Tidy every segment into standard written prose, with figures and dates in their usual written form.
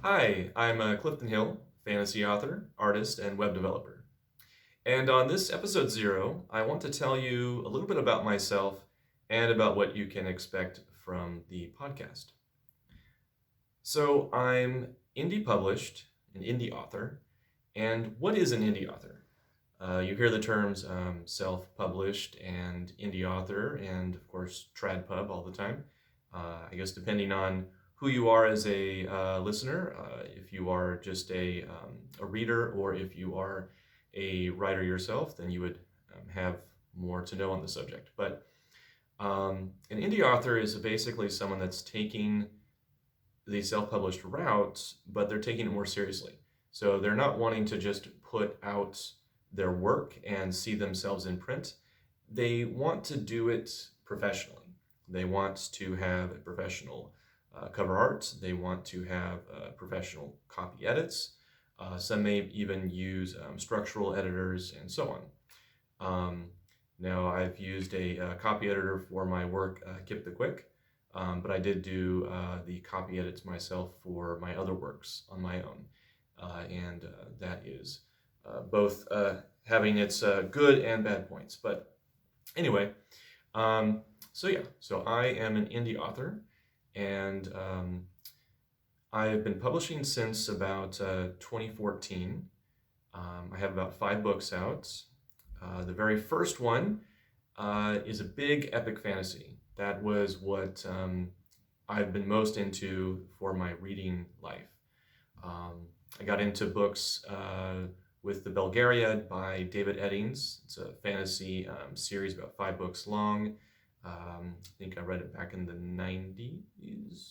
Hi, I'm Clifton Hill, fantasy author, artist, and web developer. And on this episode 0, I want to tell you a little bit about myself and about what you can expect from the podcast. So, I'm indie published, an indie author. And what is an indie author? You hear the terms self published and indie author, and of course, tradpub all the time. I guess depending on who you are as a listener, if you are just a reader or if you are a writer yourself, then you would have more to know on the subject. But an indie author is basically someone that's taking the self-published route, but they're taking it more seriously. So they're not wanting to just put out their work and see themselves in print. They want to do it professionally. They want to have a professional cover art. They want to have professional copy edits. Some may even use structural editors and so on. Now, I've used a copy editor for my work, Kip the Quick, but I did do the copy edits myself for my other works on my own. And that is both having its good and bad points. But anyway, so I am an indie author, and I have been publishing since about 2014. I have about 5 books out. The very first one is a big epic fantasy. That was what I've been most into for my reading life. I got into books with The Belgariad by David Eddings. It's a fantasy series about 5 books long. I think I read it back in the 90s,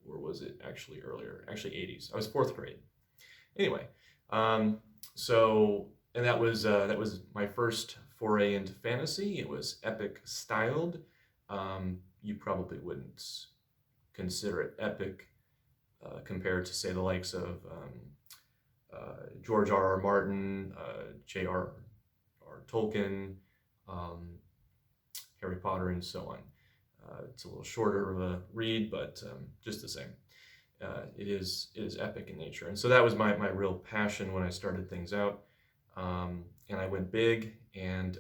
or was it actually earlier? Actually 80s. I was 4th grade. Anyway, and that was my first foray into fantasy. It was epic styled. You probably wouldn't consider it epic compared to, say, the likes of George R.R. Martin, J.R.R. Tolkien, Harry Potter, and so on. It's a little shorter of a read, but just the same. It is epic in nature. And so that was my real passion when I started things out. And I went big, and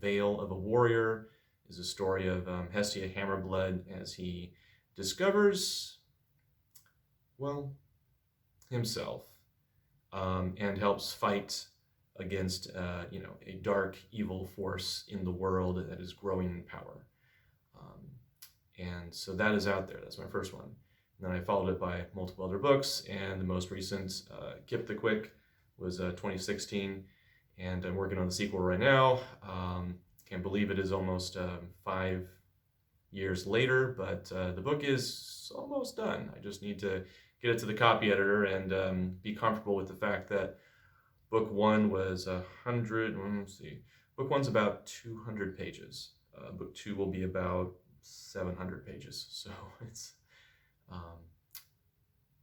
Veil of a Warrior is a story of Hestia Hammerblood as he discovers, well, himself, and helps fight against a dark evil force in the world that is growing in power. And so that is out there. That's my first one. And then I followed it by multiple other books, and the most recent, Kip the Quick, was 2016, and I'm working on the sequel right now. Can't believe it is almost 5 years later, but the book is almost done. I just need to get it to the copy editor and be comfortable with the fact that book 1 was 100, let's see, book 1's about 200 pages. Book 2 will be about 700 pages. So it's,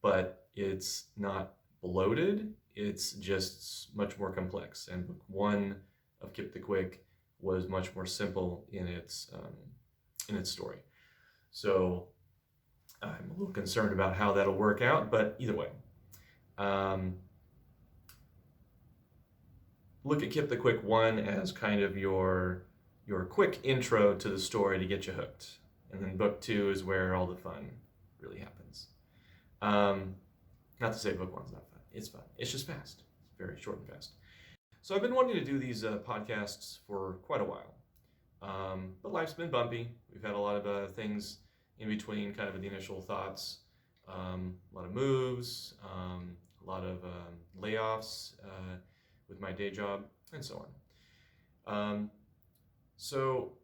but it's not bloated. It's just much more complex. And book 1 of Kip the Quick was much more simple in its story. So I'm a little concerned about how that'll work out, but either way. Look at Kip the Quick 1 as kind of your quick intro to the story to get you hooked. And then book 2 is where all the fun really happens. Not to say book 1's not fun. It's fun. It's just fast. It's very short and fast. So I've been wanting to do these podcasts for quite a while. But life's been bumpy. We've had a lot of things in between, kind of the initial thoughts. A lot of moves, a lot of layoffs with my day job, and so on. So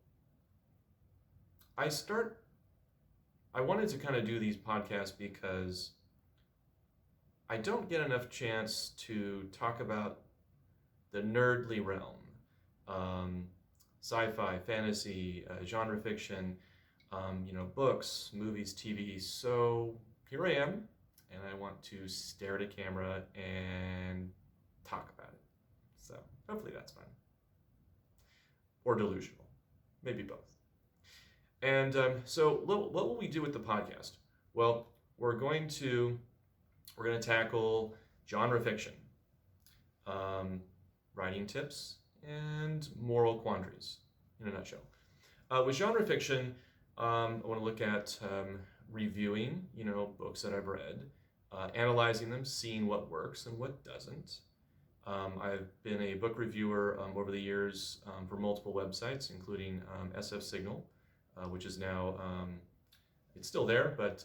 I wanted to kind of do these podcasts because I don't get enough chance to talk about the nerdly realm, sci-fi, fantasy, genre fiction, books, movies, TV. So here I am, and I want to stare at a camera and talk about it. So hopefully that's fun. Or delusional. Maybe both. And so what will we do with the podcast? Well, we're going to we're going to tackle genre fiction, writing tips, and moral quandaries in a nutshell. With genre fiction, I want to look at reviewing, books that I've read, analyzing them, seeing what works and what doesn't. I've been a book reviewer over the years for multiple websites, including SF Signal, which is now, it's still there, but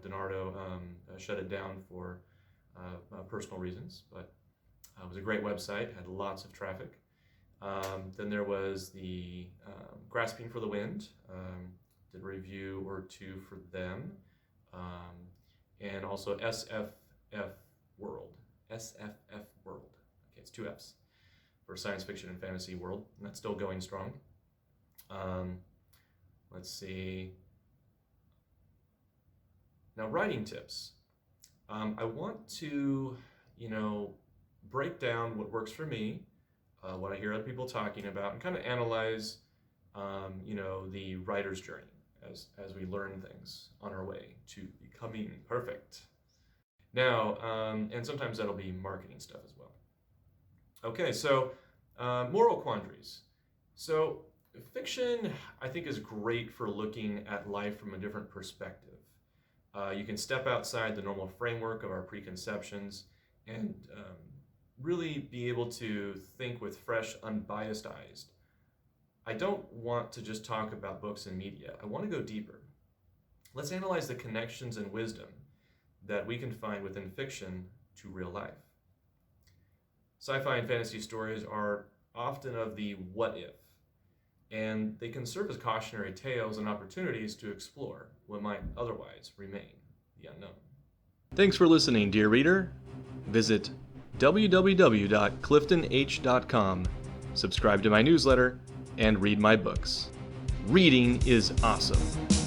Donardo shut it down for personal reasons. But it was a great website, had lots of traffic. Then there was the Grasping for the Wind, did a review or two for them, and also SFF World, SFF World. Okay, it's 2 Fs for science fiction and fantasy world, and that's still going strong. Let's see. Now, writing tips. I want to, break down what works for me, what I hear other people talking about, and kind of analyze, the writer's journey as we learn things on our way to becoming perfect. Now, and sometimes that'll be marketing stuff as well. Okay, so moral quandaries. So fiction, I think, is great for looking at life from a different perspective. You can step outside the normal framework of our preconceptions and really be able to think with fresh, unbiased eyes. I don't want to just talk about books and media. I want to go deeper. Let's analyze the connections and wisdom that we can find within fiction to real life. Sci-fi and fantasy stories are often of the what if, and they can serve as cautionary tales and opportunities to explore what might otherwise remain the unknown. Thanks for listening, dear reader. Visit www.cliftonh.com, subscribe to my newsletter, and read my books. Reading is awesome.